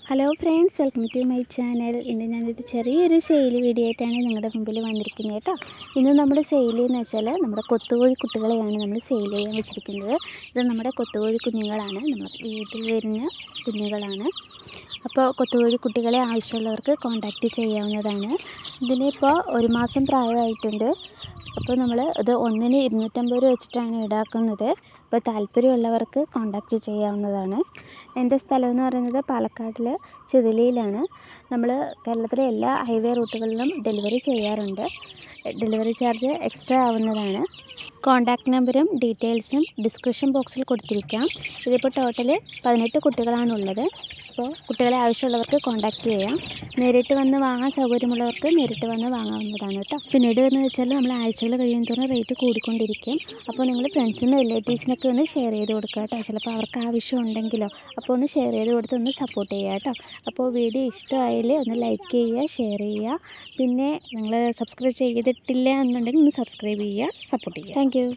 Hello friends, welcome to my channel. ഇന്ന് ഞാനൊരു ചെറിയൊരു സെയിൽ വീഡിയോ ആയിട്ടാണ് നിങ്ങളുടെ മുമ്പിൽ വന്നിരിക്കുന്നത് കേട്ടോ. ഇന്ന് നമ്മുടെ സെയിൽ എന്ന് വെച്ചാൽ നമ്മുടെ കൊത്തുകോഴി കുട്ടികളെയാണ് നമ്മൾ സെയിൽ ചെയ്യാൻ വെച്ചിരിക്കുന്നത്. ഇത് നമ്മുടെ കൊത്തുകോഴി കുഞ്ഞുങ്ങളാണ്, നമ്മൾ വീട്ടിൽ വരുന്ന കുഞ്ഞുങ്ങളാണ്. അപ്പോൾ കൊത്തുകോഴി കുട്ടികളെ ആവശ്യമുള്ളവർക്ക് കോൺടാക്റ്റ് ചെയ്യാവുന്നതാണ്. ഇതിനിപ്പോൾ 1 മാസം പ്രായമായിട്ടുണ്ട്. അപ്പോൾ നമ്മൾ ഇത് ഒന്നിന് 250 രൂപ വെച്ചിട്ടാണ് ഈടാക്കുന്നത്. അപ്പോൾ താല്പര്യമുള്ളവർക്ക് കോൺടാക്റ്റ് ചെയ്യാവുന്നതാണ്. എൻ്റെ സ്ഥലം എന്ന് പറയുന്നത് പാലക്കാടിൽ ചെതലയിലാണ്. നമ്മൾ കേരളത്തിലെ എല്ലാ ഹൈവേ റൂട്ടുകളിലും ഡെലിവറി ചെയ്യാറുണ്ട്. ഡെലിവറി ചാർജ് എക്സ്ട്രാ ആവുന്നതാണ്. കോൺടാക്റ്റ് നമ്പറും ഡീറ്റെയിൽസും ഡിസ്ക്രിപ്ഷൻ ബോക്സിൽ കൊടുത്തിരിക്കാം. ഇതിപ്പോൾ ടോട്ടൽ 18 കുട്ടികളാണുള്ളത്. അപ്പോൾ കുട്ടികളെ ആവശ്യമുള്ളവർക്ക് കോൺടാക്റ്റ് ചെയ്യാം. നേരിട്ട് വന്ന് വാങ്ങാൻ സൗകര്യമുള്ളവർക്ക് നേരിട്ട് വന്ന് വാങ്ങാവുന്നതാണ് കേട്ടോ. പിന്നീട് എന്ന് വെച്ചാൽ നമ്മൾ ആഴ്ചകൾ കഴിയുന്നതോറും റേറ്റ് കൂടിക്കൊണ്ടിരിക്കും. അപ്പോൾ നിങ്ങൾ ഫ്രണ്ട്സിനും റിലേറ്റീവ്സിനൊക്കെ ഒന്ന് ഷെയർ ചെയ്ത് കൊടുക്കുക കേട്ടോ. ചിലപ്പോൾ അവർക്ക് ആവശ്യമുണ്ടെങ്കിലോ, അപ്പോൾ ഒന്ന് ഷെയർ ചെയ്ത് കൊടുത്ത് ഒന്ന് സപ്പോർട്ട് ചെയ്യുക കേട്ടോ. അപ്പോൾ വീഡിയോ ഇഷ്ടമായാൽ ഒന്ന് ലൈക്ക് ചെയ്യുക, ഷെയർ ചെയ്യുക. പിന്നെ നിങ്ങൾ സബ്സ്ക്രൈബ് ചെയ്തിട്ടില്ല എന്നുണ്ടെങ്കിൽ ഒന്ന് സബ്സ്ക്രൈബ് ചെയ്യുക, സപ്പോർട്ട് ചെയ്യുക. Thank you.